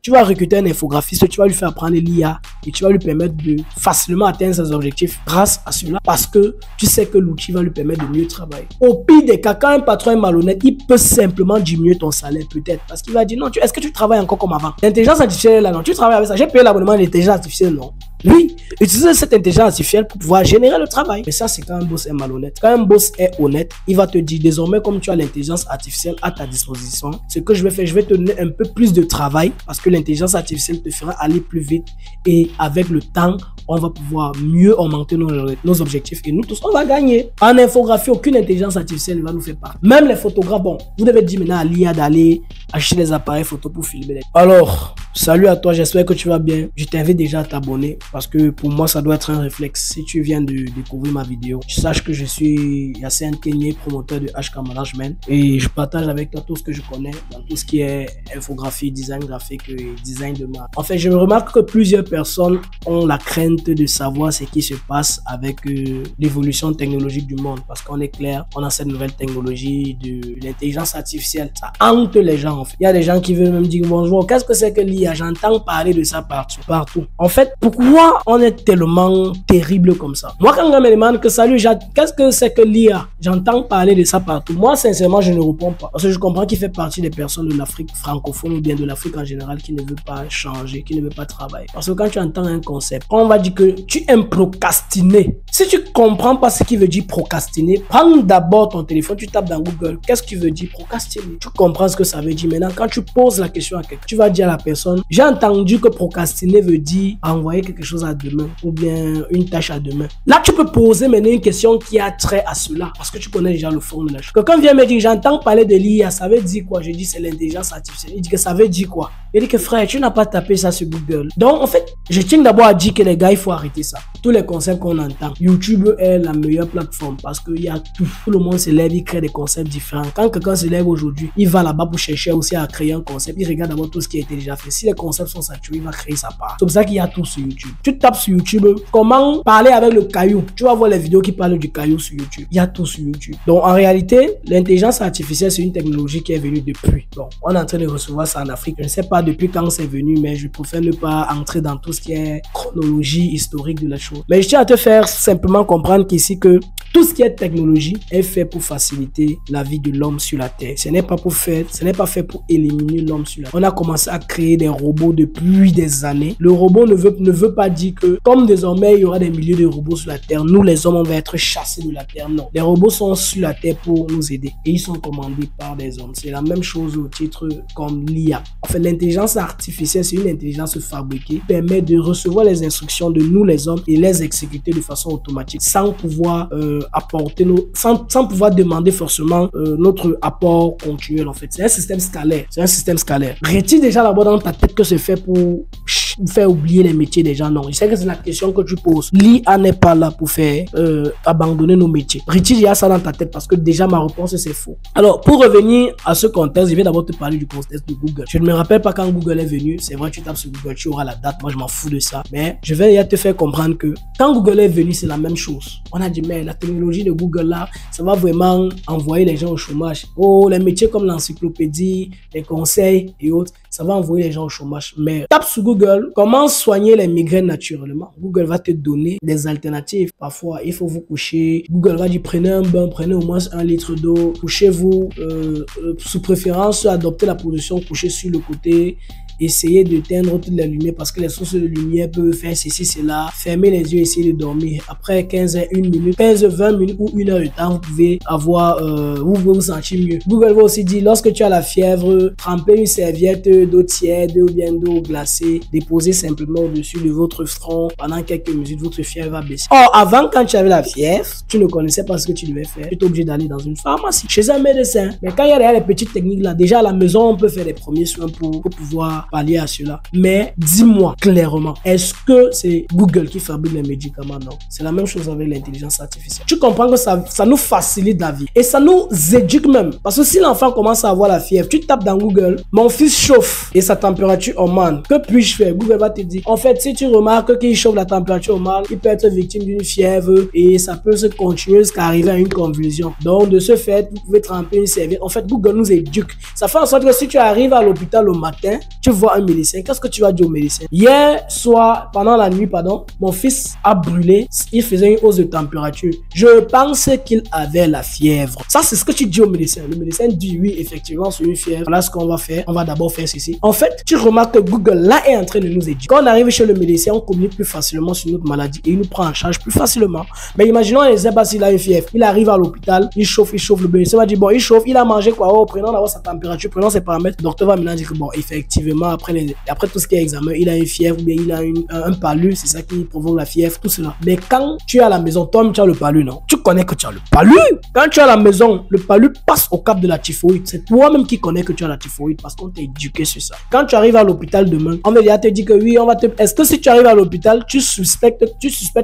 Tu vas recruter un infographiste, tu vas lui faire apprendre l'IA et tu vas lui permettre de facilement atteindre ses objectifs grâce à cela parce que tu sais que l'outil va lui permettre de mieux travailler. Au pire des cas, quand un patron est malhonnête, il peut simplement diminuer ton salaire peut-être parce qu'il va dire non, est-ce que tu travailles encore comme avant? L'intelligence artificielle là, non, tu travailles avec ça. J'ai payé l'abonnement à l'intelligence artificielle, non. Oui, utiliser cette intelligence artificielle pour pouvoir générer le travail. Mais ça, c'est quand un boss est malhonnête. Quand un boss est honnête, il va te dire désormais, comme tu as l'intelligence artificielle à ta disposition, ce que je vais faire, je vais te donner un peu plus de travail parce que l'intelligence artificielle te fera aller plus vite et avec le temps, on va pouvoir mieux augmenter nos objectifs et nous tous, on va gagner. En infographie, aucune intelligence artificielle ne va nous faire part. Même les photographes, bon, vous devez dire maintenant à l'IA d'aller acheter des appareils photo pour filmer. Alors, salut à toi, j'espère que tu vas bien. Je t'invite déjà à t'abonner parce que pour moi, ça doit être un réflexe. Si tu viens de découvrir ma vidéo, sache que je suis Yassine Kenyé, promoteur de HK Management et je partage avec toi tout ce que je connais dans tout ce qui est infographie, design graphique et design de marque. En fait, je remarque que plusieurs personnes ont la crainte de savoir ce qui se passe avec l'évolution technologique du monde parce qu'on est clair, on a cette nouvelle technologie de l'intelligence artificielle. Ça hante les gens en fait. Il y a des gens qui veulent même dire bonjour, qu'est-ce que c'est que l'IA? J'entends parler de ça partout. En fait, pourquoi on est tellement terrible comme ça? Moi, quand on me demande que salut, qu'est-ce que c'est que l'IA? J'entends parler de ça partout. Moi, sincèrement, je ne réponds pas parce que je comprends qu'il fait partie des personnes de l'Afrique francophone ou bien de l'Afrique en général qui ne veut pas changer, qui ne veut pas travailler. Parce que quand tu entends un concept, on va dire que tu aimes procrastiner. Si tu comprends pas ce qui veut dire procrastiner, prends d'abord ton téléphone, tu tapes dans Google, qu'est-ce qui veut dire procrastiner? Tu comprends ce que ça veut dire. Maintenant, quand tu poses la question à quelqu'un, tu vas dire à la personne, j'ai entendu que procrastiner veut dire envoyer quelque chose à demain ou bien une tâche à demain. Là, tu peux poser maintenant une question qui a trait à cela parce que tu connais déjà le fond de la chose. Quelqu'un vient me dire, j'entends parler de l'IA, ça veut dire quoi? Je dis, c'est l'intelligence artificielle. Il dit que ça veut dire quoi? Il dit que frère, tu n'as pas tapé ça sur Google. Donc, en fait, je tiens d'abord à dire que les gars, il faut arrêter ça. Tous les concepts qu'on entend, YouTube est la meilleure plateforme parce qu'il y a tout. Tout le monde se lève, il crée des concepts différents. Quand quelqu'un se lève aujourd'hui, il va là-bas pour chercher aussi à créer un concept. Il regarde d'abord tout ce qui a été déjà fait. Si les concepts sont saturés, il va créer sa part. C'est pour ça qu'il y a tout sur YouTube. Tu tapes sur YouTube, comment parler avec le caillou. Tu vas voir les vidéos qui parlent du caillou sur YouTube. Il y a tout sur YouTube. Donc, en réalité, l'intelligence artificielle, c'est une technologie qui est venue depuis. Bon, on est en train de recevoir ça en Afrique. Je ne sais pas depuis quand c'est venu, mais je préfère ne pas entrer dans tout ce qui est chronologie historique de la chose. Mais je tiens à te faire simplement comprendre qu'ici que tout ce qui est technologie est fait pour faciliter la vie de l'homme sur la terre. Ce n'est pas fait pour éliminer l'homme sur la terre. On a commencé à créer des robots depuis des années. Le robot ne veut pas dire que comme désormais il y aura des milliers de robots sur la terre, nous les hommes on va être chassés de la terre. Non, les robots sont sur la terre pour nous aider et ils sont commandés par des hommes. C'est la même chose au titre comme l'IA. En fait, l'intelligence artificielle, c'est une intelligence fabriquée qui permet de recevoir les instructions de nous les hommes et les exécuter de façon automatique sans pouvoir apporter sans pouvoir demander forcément notre apport continuel. En fait, c'est un système scalaire. Retire déjà d'abord dans ta tête que c'est fait pour faire oublier les métiers des gens. Non, je sais que c'est la question que tu poses. L'IA n'est pas là pour faire abandonner nos métiers. Retire déjà ça dans ta tête parce que déjà ma réponse c'est faux. Alors, pour revenir à ce contexte, je vais d'abord te parler du contexte de Google. Je ne me rappelle pas quand Google est venu. C'est vrai, tu tapes sur Google, tu auras la date. Moi, je m'en fous de ça. Mais je vais déjà te faire comprendre que quand Google est venu, c'est la même chose. On a dit, mais la technologie de Google là, ça va vraiment envoyer les gens au chômage. Oh, les métiers comme l'encyclopédie, les conseils et autres, ça va envoyer les gens au chômage. Mais tape sur Google, comment soigner les migraines naturellement. Google va te donner des alternatives. Parfois, il faut vous coucher. Google va dire, prenez un bain, prenez au moins 1 litre d'eau. Couchez-vous, sous préférence, adoptez la position couchée sur le côté. Essayez d'éteindre toutes les lumières parce que les sources de lumière peuvent faire ceci, cela. Fermez les yeux, essayez de dormir. Après 15 à 1 minute, 15, 20 minutes ou 1 heure de temps, vous pouvez vous sentir mieux. Google va aussi dire, lorsque tu as la fièvre, trempez une serviette d'eau tiède ou bien d'eau glacée, déposez simplement au-dessus de votre front. Pendant quelques minutes, votre fièvre va baisser. Or, avant, quand tu avais la fièvre, tu ne connaissais pas ce que tu devais faire. Tu étais obligé d'aller dans une pharmacie, chez un médecin. Mais quand il y a les petites techniques là, déjà à la maison, on peut faire des premiers soins pour pouvoir pallier à cela. Mais dis-moi clairement, est-ce que c'est Google qui fabrique les médicaments? Non. C'est la même chose avec l'intelligence artificielle. Tu comprends que ça nous facilite la vie. Et ça nous éduque même. Parce que si l'enfant commence à avoir la fièvre, tu tapes dans Google, mon fils chauffe et sa température augmente. Que puis-je faire? Google va te dire, en fait, si tu remarques qu'il chauffe, la température augmente, il peut être victime d'une fièvre et ça peut se continuer jusqu'à arriver à une convulsion. Donc, de ce fait, vous pouvez tremper une serviette. En fait, Google nous éduque. Ça fait en sorte que si tu arrives à l'hôpital le matin, tu vois un médecin, qu'est-ce que tu vas dire au médecin? Hier soir, pendant la nuit, pardon, mon fils a brûlé, il faisait une hausse de température. Je pense qu'il avait la fièvre. Ça, c'est ce que tu dis au médecin. Le médecin dit oui, effectivement, c'est une fièvre. Voilà ce qu'on va faire. On va d'abord faire ceci. En fait, tu remarques que Google, là, est en train de nous aider. Quand on arrive chez le médecin, on communique plus facilement sur notre maladie et il nous prend en charge plus facilement. Mais imaginons, il ne sait pas s'il a une fièvre. Il arrive à l'hôpital, il chauffe, le médecin va dire, bon, il chauffe, il a mangé quoi? Oh, prenons d'abord sa température, prenons ses paramètres. Le docteur va maintenant dire que, bon, effectivement, après tout ce qui est examen, il a une fièvre ou bien il a un palu, c'est ça qui provoque la fièvre, tout cela. Mais quand tu es à la maison, toi, tu as le palu, non? Tu connais que tu as le palu. Quand tu es à la maison, le palu passe au cap de la typhoïde. C'est toi-même qui connais que tu as la typhoïde parce qu'on t'a éduqué sur ça. Quand tu arrives à l'hôpital demain, on va te dire que oui, est-ce que si tu arrives à l'hôpital, tu suspectes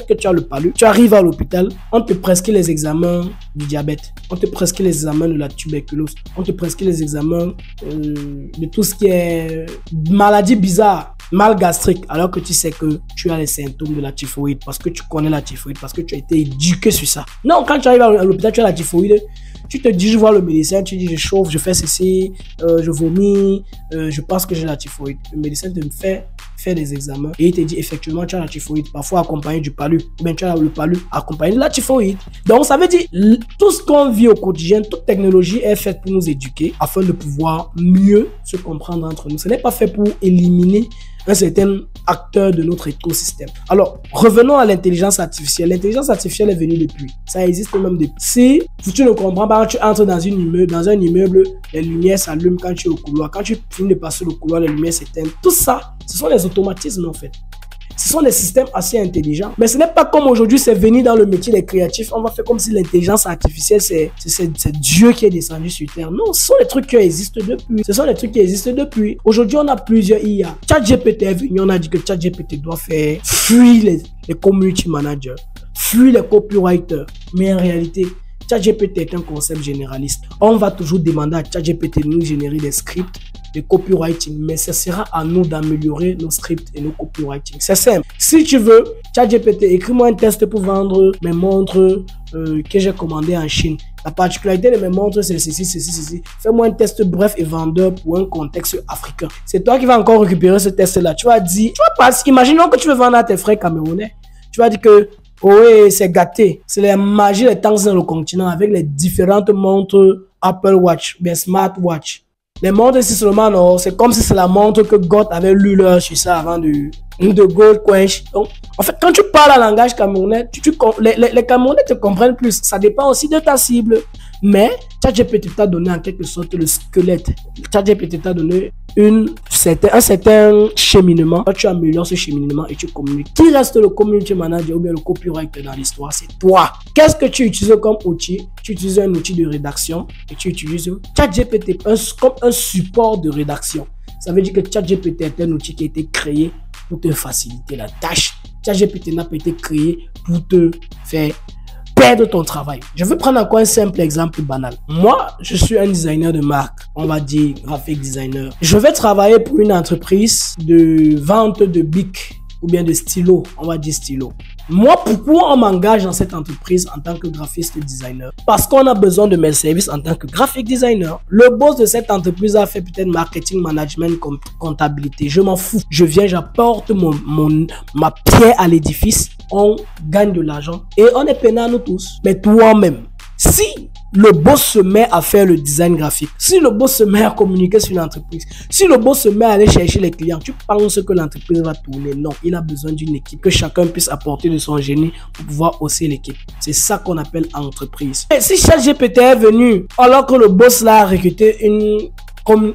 que tu as le palu, tu arrives à l'hôpital, on te prescrit les examens du diabète, on te prescrit les examens de la tuberculose, on te prescrit les examens de tout ce qui est maladie bizarre, mal gastrique, alors que tu sais que tu as les symptômes de la typhoïde parce que tu connais la typhoïde, parce que tu as été éduqué sur ça. Non, quand tu arrives à l'hôpital, tu as la typhoïde, tu te dis, je vois le médecin, tu dis, je chauffe, je fais ceci, je vomis, je pense que j'ai la typhoïde. Le médecin te fait des examens et il te dit, effectivement, tu as la typhoïde, parfois accompagné du palu, ou bien tu as le palu accompagné de la typhoïde. Donc, ça veut dire, tout ce qu'on vit au quotidien, toute technologie est faite pour nous éduquer afin de pouvoir mieux se comprendre entre nous. Ce n'est pas fait pour éliminer un certain acteur de notre écosystème. Alors, revenons à l'intelligence artificielle. L'intelligence artificielle est venue depuis. Ça existe même depuis. Si tu ne comprends pas, quand tu entres dans un immeuble, les lumières s'allument quand tu es au couloir. Quand tu finis de passer le couloir, les lumières s'éteignent. Tout ça, ce sont les automatismes en fait. Ce sont des systèmes assez intelligents. Mais ce n'est pas comme aujourd'hui, c'est venu dans le métier des créatifs. On va faire comme si l'intelligence artificielle, c'est Dieu qui est descendu sur Terre. Non, ce sont des trucs qui existent depuis. Aujourd'hui, on a plusieurs IA. ChatGPT est venu, on a dit que ChatGPT doit faire fuir les community managers, fuir les copywriters. Mais en réalité, ChatGPT est un concept généraliste. On va toujours demander à ChatGPT de nous générer des scripts de copywriting, mais ce sera à nous d'améliorer nos scripts et nos copywriting. C'est simple. Si tu veux, ChatGPT, écris-moi un test pour vendre mes montres que j'ai commandées en Chine. La particularité de mes montres, c'est ceci. Fais-moi un test bref et vendeur pour un contexte africain. C'est toi qui vas encore récupérer ce test-là. Tu vas dire, imaginons que tu veux vendre à tes frères camerounais. Tu vas dire que oui, c'est gâté. C'est la magie des temps dans le continent avec les différentes montres Apple Watch, bien Smartwatch. Les montres, c'est seulement, non, c'est comme si c'est la montre que God avait lu là sur ça avant de Gold Quench. Donc, en fait, quand tu parles en langage camerounais, les Camerounais te comprennent plus. Ça dépend aussi de ta cible. Mais ChatGPT t'a donné en quelque sorte le squelette. ChatGPT t'a donné un certain cheminement. Quand tu améliores ce cheminement et tu communiques, qui reste le community manager ou bien le copywriter dans l'histoire? C'est toi. Qu'est-ce que tu utilises comme outil? Tu utilises un outil de rédaction et tu utilises ChatGPT comme un support de rédaction. Ça veut dire que ChatGPT est un outil qui a été créé pour te faciliter la tâche. ChatGPT n'a pas été créé pour te faire perdre ton travail. Je veux prendre encore un simple exemple banal. Moi, je suis un designer de marque, on va dire graphic designer. Je vais travailler pour une entreprise de vente de bics ou bien de stylos, on va dire stylo. Moi, pourquoi on m'engage dans cette entreprise en tant que graphiste designer? Parce qu'on a besoin de mes services en tant que graphic designer. Le boss de cette entreprise a fait peut-être marketing, management, comptabilité. Je m'en fous. Je viens, j'apporte ma pierre à l'édifice. On gagne de l'argent et on est peinard nous tous. Mais toi-même, si le boss se met à faire le design graphique, si le boss se met à communiquer sur l'entreprise, si le boss se met à aller chercher les clients, tu penses que l'entreprise va tourner? Non, il a besoin d'une équipe, que chacun puisse apporter de son génie pour pouvoir hausser l'équipe. C'est ça qu'on appelle entreprise. Et si ChatGPT est venu alors que le boss l'a recruté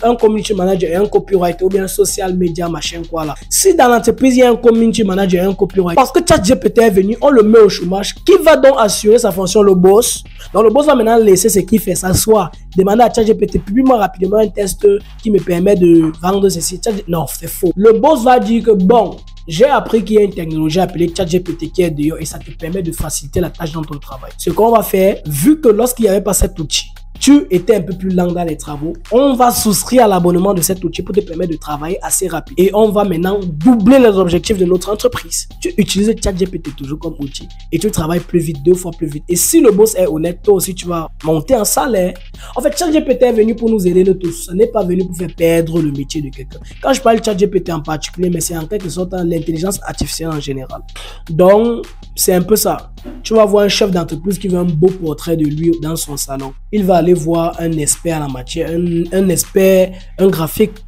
un community manager et un copywriter ou bien un social media machin quoi là. Si dans l'entreprise il y a un community manager et un copywriter, parce que ChatGPT est venu, on le met au chômage, qui va donc assurer sa fonction? Le boss. Donc le boss va maintenant laisser ce qu'il fait, s'asseoir, demander à ChatGPT, publie-moi rapidement un test qui me permet de vendre ceci. Non, c'est faux. Le boss va dire que bon, j'ai appris qu'il y a une technologie appelée ChatGPT qui est dehors et ça te permet de faciliter la tâche dans ton travail. Ce qu'on va faire, vu que lorsqu'il n'y avait pas cet outil, tu étais un peu plus lent dans les travaux, on va souscrire à l'abonnement de cet outil pour te permettre de travailler assez rapide. Et on va maintenant doubler les objectifs de notre entreprise. Tu utilises ChatGPT toujours comme outil et tu travailles plus vite, 2 fois plus vite. Et si le boss est honnête, toi aussi tu vas monter en salaire. En fait, ChatGPT est venu pour nous aider nous tous. Ce n'est pas venu pour faire perdre le métier de quelqu'un. Quand je parle de ChatGPT en particulier, mais c'est en quelque sorte l'intelligence artificielle en général. Donc, c'est un peu ça. Tu vas voir un chef d'entreprise qui veut un beau portrait de lui dans son salon. Il va aller voir un expert en la matière, un expert, un graphiste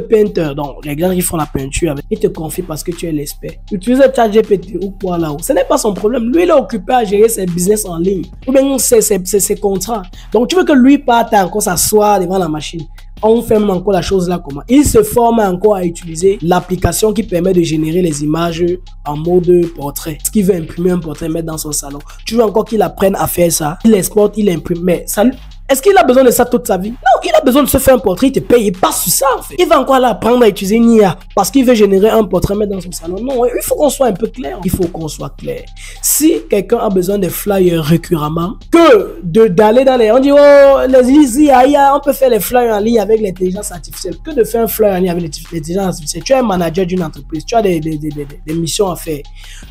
painter. Donc, les gars qui font la peinture, avec, il te confie parce que tu es l'expert. Utilise ChatGPT ou quoi là-haut. Ce n'est pas son problème. Lui, il est occupé à gérer ses business en ligne. Ou bien ses contrats. Donc, tu veux que lui parte encore s'asseoir devant la machine. On fait même encore la chose là comment. Il se forme encore à utiliser l'application qui permet de générer les images en mode portrait. Ce qu'il veut imprimer un portrait, mettre dans son salon. Tu veux encore qu'il apprenne à faire ça. Il exporte, il imprime. Mais ça, est-ce qu'il a besoin de ça toute sa vie? Non, il a besoin de se faire un portrait, il te paye, il passe sur ça en fait. Il va encore là apprendre à utiliser une IA parce qu'il veut générer un portrait, mettre dans son salon. Non, il faut qu'on soit un peu clair. Il faut qu'on soit clair. Si quelqu'un a besoin de flyers récurremment, que d'aller dans les... On dit, oh, les IA, on peut faire les flyers en ligne avec l'intelligence artificielle. Que de faire un flyer en ligne avec l'intelligence artificielle. Tu es un manager d'une entreprise, tu as des missions à faire.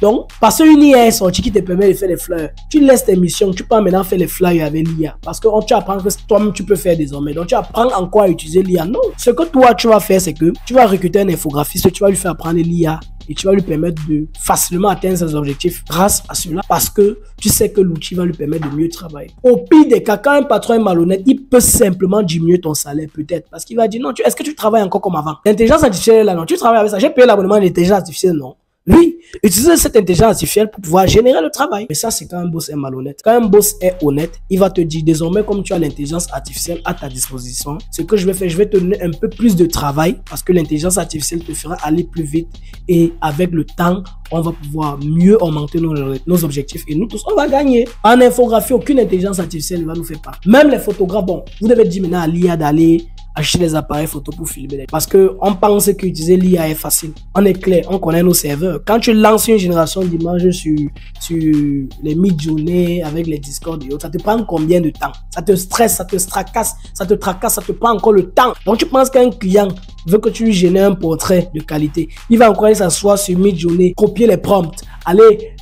Donc, parce qu'une IA est sortie qui te permet de faire les flyers, tu laisses tes missions, tu peux maintenant faire les flyers avec l'IA. Parce que tu apprends que toi-même tu peux faire désormais. Donc tu apprends en quoi utiliser l'IA. Non, ce que toi tu vas faire, c'est que tu vas recruter un infographiste, tu vas lui faire apprendre l'IA et tu vas lui permettre de facilement atteindre ses objectifs grâce à cela parce que tu sais que l'outil va lui permettre de mieux travailler. Au pire des cas, quand un patron est malhonnête, il peut simplement diminuer ton salaire peut-être parce qu'il va dire non, est-ce que tu travailles encore comme avant? L'intelligence artificielle là, non, tu travailles avec ça. J'ai payé l'abonnement de l'intelligence artificielle, non. Oui, utiliser cette intelligence artificielle pour pouvoir générer le travail. Mais ça, c'est quand un boss est malhonnête. Quand un boss est honnête, il va te dire désormais, comme tu as l'intelligence artificielle à ta disposition, ce que je vais faire, je vais te donner un peu plus de travail parce que l'intelligence artificielle te fera aller plus vite et avec le temps, on va pouvoir mieux augmenter nos objectifs et nous tous, on va gagner. En infographie, aucune intelligence artificielle ne va nous faire pas. Même les photographes, bon, vous devez dire maintenant à l'IA d'aller acheter des appareils photo pour filmer. Parce qu'on pense qu'utiliser l'IA est facile. On est clair, on connaît nos serveurs. Quand tu lances une génération d'images sur les Midjourney avec les Discord et autres, ça te prend combien de temps? Ça te stresse, ça te tracasse, ça te prend encore le temps. Donc tu penses qu'un client veut que tu lui génères un portrait de qualité. Il va encore aller s'asseoir sur Midjourney, copier les prompts, aller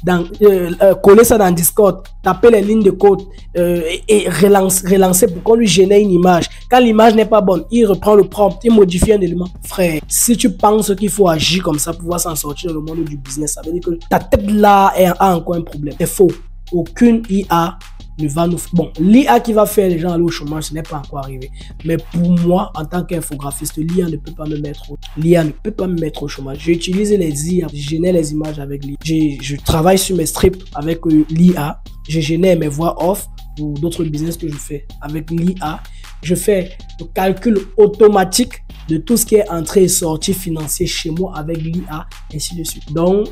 coller ça dans Discord, taper les lignes de code et relancer pour qu'on lui génère une image. Quand l'image n'est pas bonne, il reprend le prompt, il modifie un élément. Frère, si tu penses qu'il faut agir comme ça pour pouvoir s'en sortir dans le monde du business, ça veut dire que ta tête là a encore un problème. C'est faux. Aucune IA ne va nous... Bon, l'IA qui va faire les gens aller au chômage, ce n'est pas encore arrivé. Mais pour moi, en tant qu'infographiste, l'IA ne peut pas me mettre au chômage. J'utilise les IA, je génère les images avec l'IA. Je travaille sur mes strips avec l'IA. Je génère mes voix off pour d'autres business que je fais avec l'IA. Je fais le calcul automatique de tout ce qui est entrée et sortie financier chez moi avec l'IA, ainsi de suite. Donc,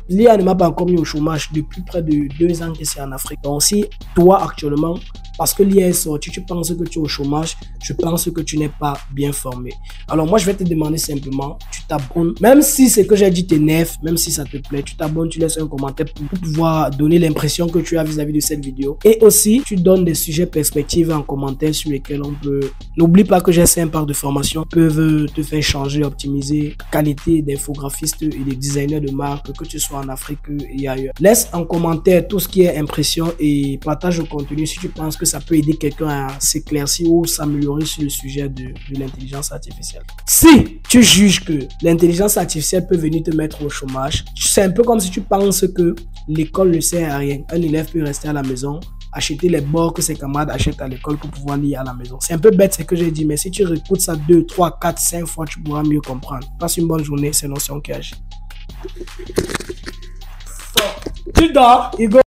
l'IA ne m'a pas encore mis au chômage depuis près de 2 ans que c'est en Afrique. Donc, si toi, actuellement, parce que l'IA est sortie, tu penses que tu es au chômage, je pense que tu n'es pas bien formé. Alors, moi, je vais te demander simplement, tu t'abonnes. Même si ce que j'ai dit t'énerve, même si ça te plaît, tu t'abonnes, tu laisses un commentaire pour pouvoir donner l'impression que tu as vis-à-vis de cette vidéo. Et aussi, tu donnes des sujets perspectives en commentaire sur lesquels on peut... N'oublie pas que j'ai 5 parts de formation peuvent te faire changer, optimiser la qualité d'infographistes et des designers de marque, que tu sois en Afrique et ailleurs. Laisse en commentaire tout ce qui est impression et partage le contenu si tu penses que ça peut aider quelqu'un à s'éclaircir ou s'améliorer sur le sujet de l'intelligence artificielle. Si tu juges que l'intelligence artificielle peut venir te mettre au chômage, c'est un peu comme si tu penses que l'école ne sert à rien. Un élève peut rester à la maison, acheter les bords que ses camarades achètent à l'école pour pouvoir lire à la maison. C'est un peu bête ce que j'ai dit, mais si tu réécoutes ça 2, 3, 4, 5 fois, tu pourras mieux comprendre. Passe une bonne journée, c'est Notion qui agit. Tu dors, Hugo.